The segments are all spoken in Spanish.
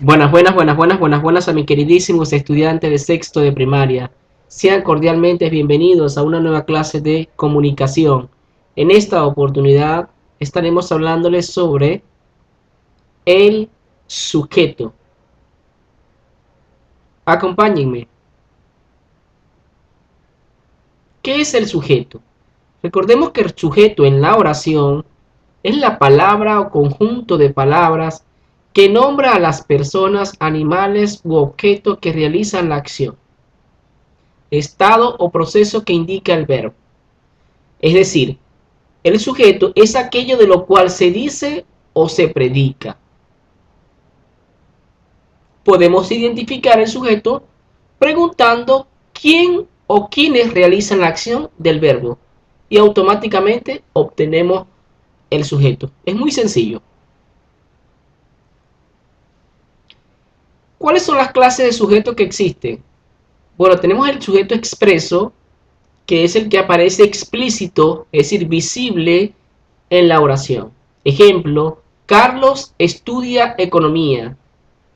Buenas a mis queridísimos estudiantes de sexto de primaria. Sean cordialmente bienvenidos a una nueva clase de comunicación. En esta oportunidad estaremos hablándoles sobre el sujeto. Acompáñenme. ¿Qué es el sujeto? Recordemos que el sujeto en la oración es la palabra o conjunto de palabras que nombra a las personas, animales u objetos que realizan la acción, estado o proceso que indica el verbo. Es decir, el sujeto es aquello de lo cual se dice o se predica. Podemos identificar el sujeto preguntando quién o quiénes realizan la acción del verbo y automáticamente obtenemos el sujeto. Es muy sencillo. ¿Cuáles son las clases de sujeto que existen? Bueno, tenemos el sujeto expreso, que es el que aparece explícito, es decir, visible en la oración. Ejemplo, Carlos estudia economía.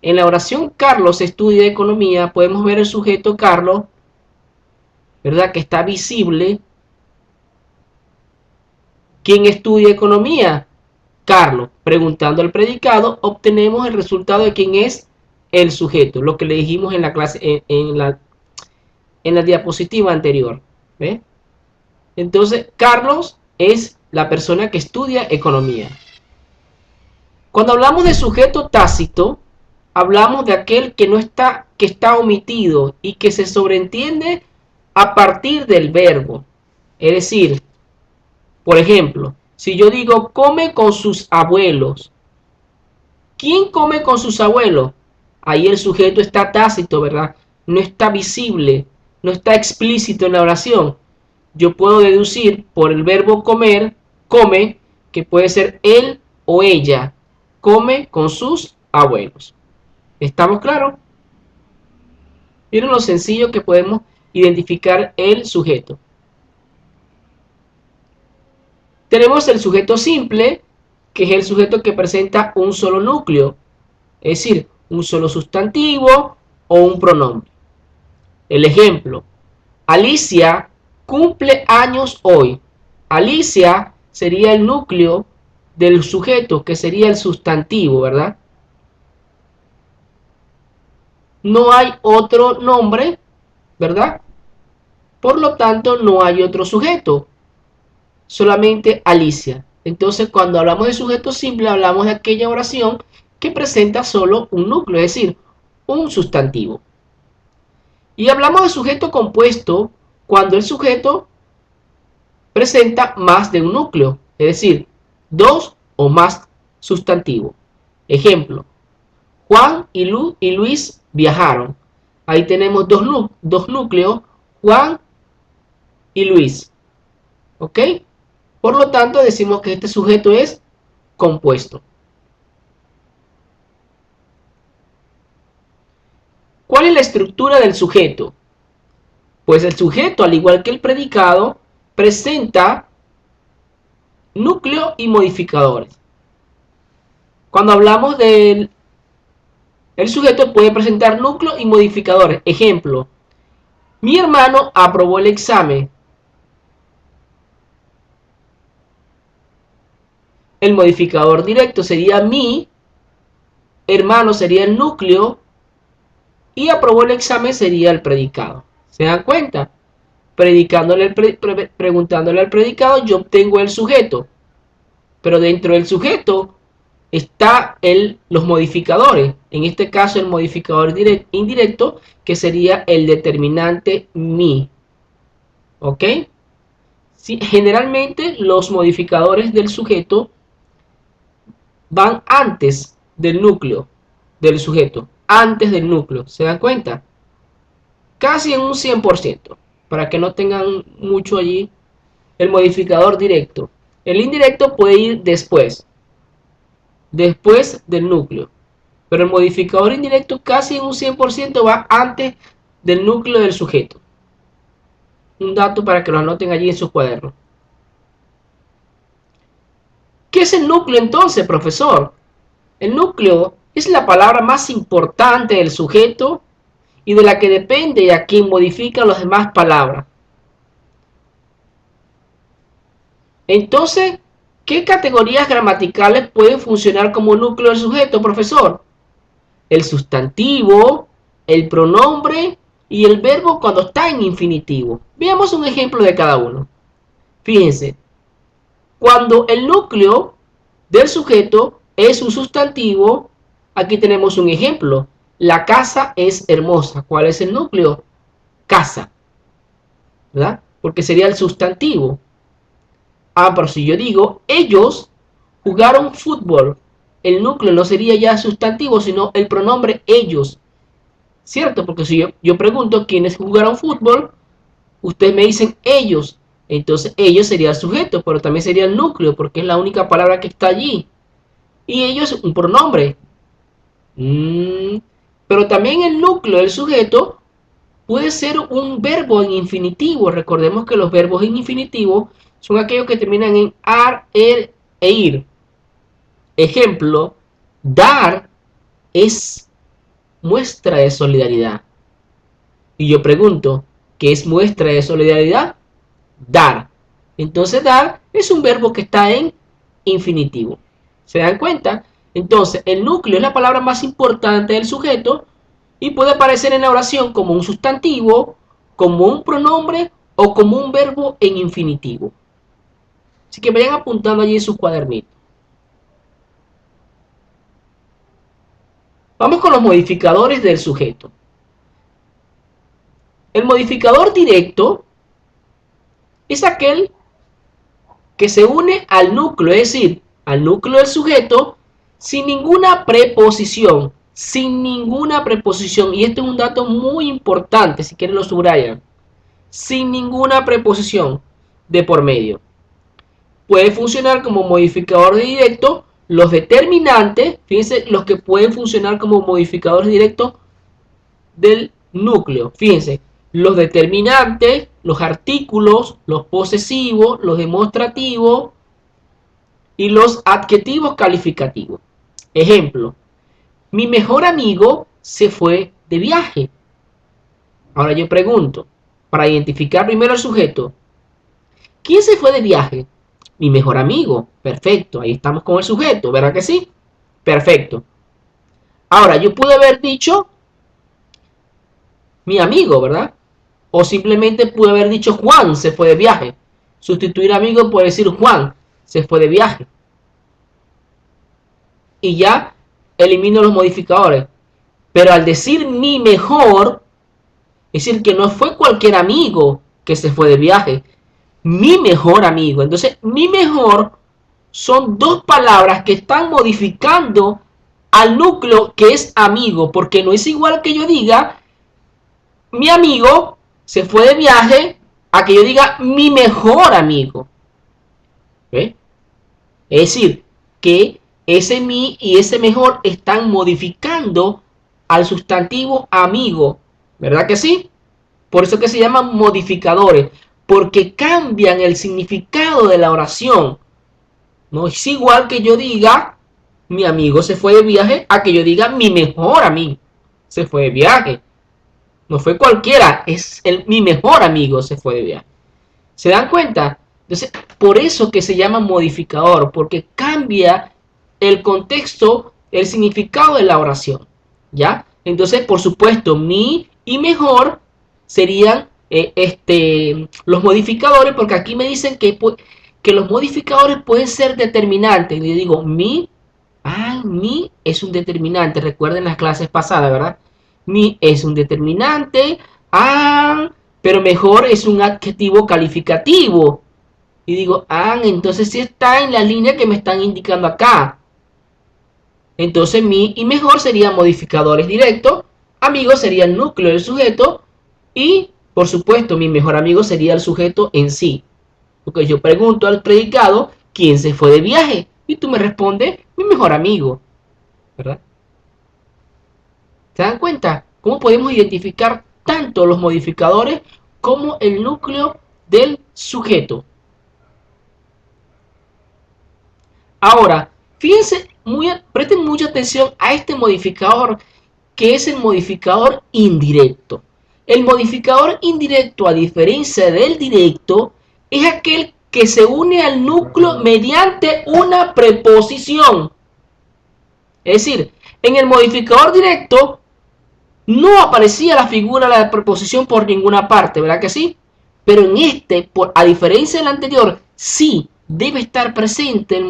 En la oración Carlos estudia economía podemos ver el sujeto Carlos, ¿verdad? Que está visible. ¿Quién estudia economía? Carlos. Preguntando al predicado obtenemos el resultado de quién es el sujeto, lo que le dijimos en la clase, en la diapositiva anterior. ¿Ve? Entonces, Carlos es la persona que estudia economía. Cuando hablamos de sujeto tácito, hablamos de aquel que no está, que está omitido y que se sobreentiende a partir del verbo. Es decir, por ejemplo, si yo digo come con sus abuelos, ¿quién come con sus abuelos? Ahí el sujeto está tácito, ¿verdad? No está visible, no está explícito en la oración. Yo puedo deducir por el verbo comer, come, que puede ser él o ella, come con sus abuelos. ¿Estamos claros? Miren lo sencillo que podemos identificar el sujeto. Tenemos el sujeto simple, que es el sujeto que presenta un solo núcleo, es decir, un solo sustantivo o un pronombre. El ejemplo, Alicia cumple años hoy. Alicia sería el núcleo del sujeto, que sería el sustantivo, ¿verdad? No hay otro nombre, ¿verdad? Por lo tanto, no hay otro sujeto, solamente Alicia. Entonces, cuando hablamos de sujeto simple, hablamos de aquella oración que presenta solo un núcleo, es decir, un sustantivo. Y hablamos de sujeto compuesto cuando el sujeto presenta más de un núcleo, es decir, dos o más sustantivos. Ejemplo, Juan y Luis viajaron. Ahí tenemos dos núcleos, Juan y Luis. ¿Ok? Por lo tanto, decimos que este sujeto es compuesto. ¿Cuál es la estructura del sujeto? Pues el sujeto, al igual que el predicado, presenta núcleo y modificadores. Cuando hablamos del sujeto puede presentar núcleo y modificadores. Ejemplo, mi hermano aprobó el examen. El modificador directo sería mi hermano, sería el núcleo, y aprobó el examen sería el predicado. ¿Se dan cuenta? Preguntándole al predicado, yo obtengo el sujeto. Pero dentro del sujeto está los modificadores. En este caso, el modificador indirecto, que sería el determinante mi. ¿Ok? Sí, generalmente los modificadores del sujeto van antes del núcleo del sujeto, antes del núcleo. ¿Se dan cuenta? Casi en un 100%, para que no tengan mucho allí. El modificador directo. El indirecto puede ir después del núcleo, pero el modificador indirecto casi en un 100% va antes del núcleo del sujeto. Un dato para que lo anoten allí en sus cuadernos. ¿Qué es el núcleo entonces, profesor? El núcleo es la palabra más importante del sujeto y de la que depende a quien modifica las demás palabras. Entonces, ¿qué categorías gramaticales pueden funcionar como núcleo del sujeto, profesor? El sustantivo, el pronombre y el verbo cuando está en infinitivo. Veamos un ejemplo de cada uno. Fíjense, cuando el núcleo del sujeto es un sustantivo, aquí tenemos un ejemplo. La casa es hermosa. ¿Cuál es el núcleo? Casa, ¿verdad? Porque sería el sustantivo. Ah, pero si yo digo, ellos jugaron fútbol, el núcleo no sería ya sustantivo, sino el pronombre ellos, ¿cierto? Porque si yo pregunto quiénes jugaron fútbol, ustedes me dicen ellos, entonces ellos sería el sujeto, pero también sería el núcleo, porque es la única palabra que está allí. Y ellos es un pronombre. Pero también el núcleo del sujeto puede ser un verbo en infinitivo. Recordemos que los verbos en infinitivo son aquellos que terminan en ar, er e ir. Ejemplo, dar es muestra de solidaridad. Y yo pregunto, ¿qué es muestra de solidaridad? Dar. Entonces dar es un verbo que está en infinitivo. ¿Se dan cuenta? Entonces el núcleo es la palabra más importante del sujeto y puede aparecer en la oración como un sustantivo, como un pronombre o como un verbo en infinitivo. Así que vayan apuntando allí en sus cuadernitos. Vamos con los modificadores del sujeto. El modificador directo es aquel que se une al núcleo, es decir, al núcleo del sujeto sin ninguna preposición, sin ninguna preposición. Y esto es un dato muy importante, si quieren lo subrayan. Sin ninguna preposición de por medio. Puede funcionar como modificador directo los determinantes, fíjense los que pueden funcionar como modificadores directos del núcleo. Fíjense, los determinantes, los artículos, los posesivos, los demostrativos y los adjetivos calificativos. Ejemplo, mi mejor amigo se fue de viaje. Ahora yo pregunto, para identificar primero el sujeto, ¿quién se fue de viaje? Mi mejor amigo. Perfecto, ahí estamos con el sujeto, ¿verdad que sí? Perfecto. Ahora, yo pude haber dicho mi amigo, ¿verdad? O simplemente pude haber dicho Juan se fue de viaje. Sustituir amigo puede decir Juan se fue de viaje. Y ya elimino los modificadores. Pero al decir mi mejor, es decir que no fue cualquier amigo que se fue de viaje. Mi mejor amigo. Entonces, mi mejor son dos palabras que están modificando al núcleo que es amigo. Porque no es igual que yo diga mi amigo se fue de viaje a que yo diga mi mejor amigo. ¿Ve? Es decir, que ese mi y ese mejor están modificando al sustantivo amigo. ¿Verdad que sí? Por eso que se llaman modificadores. Porque cambian el significado de la oración. No es igual que yo diga mi amigo se fue de viaje a que yo diga mi mejor amigo se fue de viaje. No fue cualquiera, es mi mejor amigo se fue de viaje. ¿Se dan cuenta? Entonces, por eso que se llama modificador, porque cambia el contexto, el significado de la oración. ¿Ya? Entonces, por supuesto, mi y mejor serían los modificadores, porque aquí me dicen que los modificadores pueden ser determinantes. Le digo, mi es un determinante. Recuerden las clases pasadas, ¿verdad? Mi es un determinante. Pero mejor es un adjetivo calificativo. Y digo, entonces sí está en la línea que me están indicando acá. Entonces mi y mejor serían modificadores directos. Amigo sería el núcleo del sujeto. Y, por supuesto, mi mejor amigo sería el sujeto en sí. Porque yo pregunto al predicado, ¿quién se fue de viaje? Y tú me respondes, mi mejor amigo. ¿Verdad? ¿Se dan cuenta? ¿Cómo podemos identificar tanto los modificadores como el núcleo del sujeto? Ahora, Fíjense, presten mucha atención a este modificador, que es el modificador indirecto. El modificador indirecto, a diferencia del directo, es aquel que se une al núcleo mediante una preposición. Es decir, en el modificador directo no aparecía la figura de la preposición por ninguna parte, ¿verdad que sí? Pero en este, a diferencia del anterior, sí debe estar presente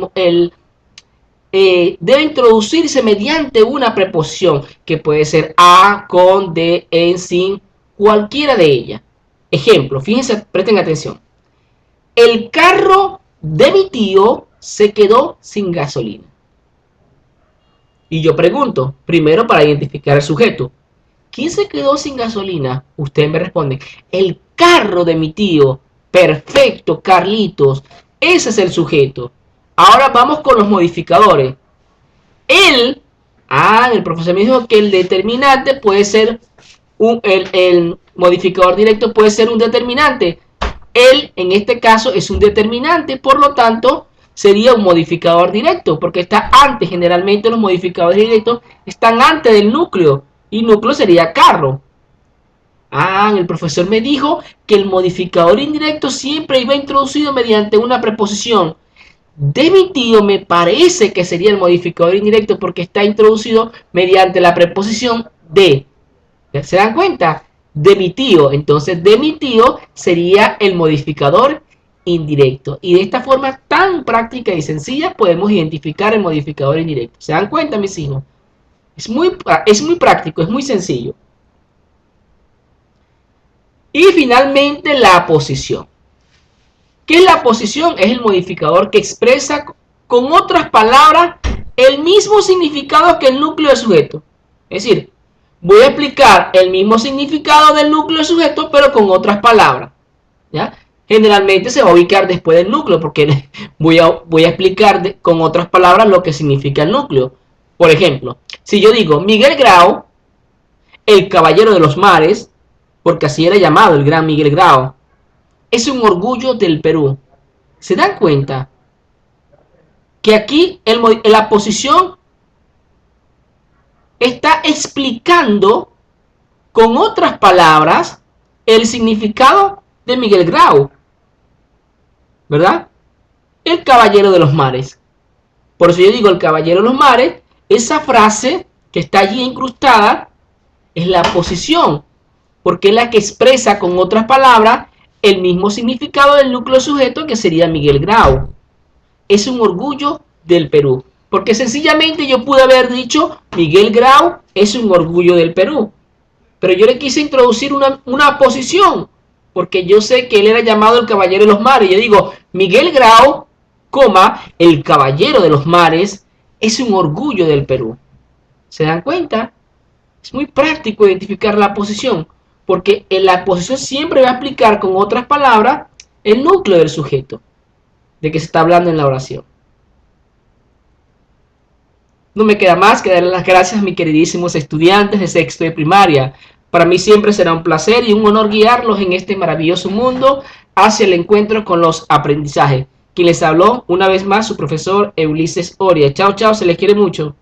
debe introducirse mediante una preposición, que puede ser a, con, de, en, sin, cualquiera de ellas. Ejemplo, fíjense, presten atención. El carro de mi tío se quedó sin gasolina. Y yo pregunto, primero para identificar el sujeto, ¿quién se quedó sin gasolina? Usted me responde, el carro de mi tío. Perfecto, Carlitos. Ese es el sujeto. Ahora vamos con los modificadores. El profesor me dijo que el determinante puede ser el modificador directo puede ser un determinante. Él, en este caso, es un determinante, por lo tanto, sería un modificador directo, porque está antes. Generalmente los modificadores directos están antes del núcleo, y núcleo sería carro. El profesor me dijo que el modificador indirecto siempre iba introducido mediante una preposición. De mi tío me parece que sería el modificador indirecto porque está introducido mediante la preposición de. ¿Se dan cuenta? De mi tío. Entonces, de mi tío sería el modificador indirecto. Y de esta forma tan práctica y sencilla podemos identificar el modificador indirecto. ¿Se dan cuenta, mis hijos? Es muy práctico, es muy sencillo. Y finalmente la posición. ¿Qué es la posición? Es el modificador que expresa con otras palabras el mismo significado que el núcleo del sujeto. Es decir, voy a explicar el mismo significado del núcleo del sujeto, pero con otras palabras. ¿Ya? Generalmente se va a ubicar después del núcleo, porque voy a explicar con otras palabras lo que significa el núcleo. Por ejemplo, si yo digo Miguel Grau, el caballero de los mares, porque así era llamado el gran Miguel Grau, es un orgullo del Perú. ¿Se dan cuenta? Que aquí la posición está explicando con otras palabras el significado de Miguel Grau, ¿verdad? El caballero de los mares. Por eso yo digo el caballero de los mares, esa frase que está allí incrustada es la posición, porque es la que expresa con otras palabras el mismo significado del núcleo sujeto, que sería Miguel Grau. Es un orgullo del Perú, porque sencillamente yo pude haber dicho Miguel Grau es un orgullo del Perú, pero yo le quise introducir una posición, porque yo sé que él era llamado el caballero de los mares. Yo digo Miguel Grau, el caballero de los mares es un orgullo del Perú. ¿Se dan cuenta? Es muy práctico identificar la posición, porque en la posición siempre va a explicar con otras palabras el núcleo del sujeto de que se está hablando en la oración. No me queda más que darle las gracias a mis queridísimos estudiantes de sexto de primaria. Para mí siempre será un placer y un honor guiarlos en este maravilloso mundo hacia el encuentro con los aprendizajes. Quien les habló una vez más, su profesor Ulises Oria. Chao, chao, se les quiere mucho.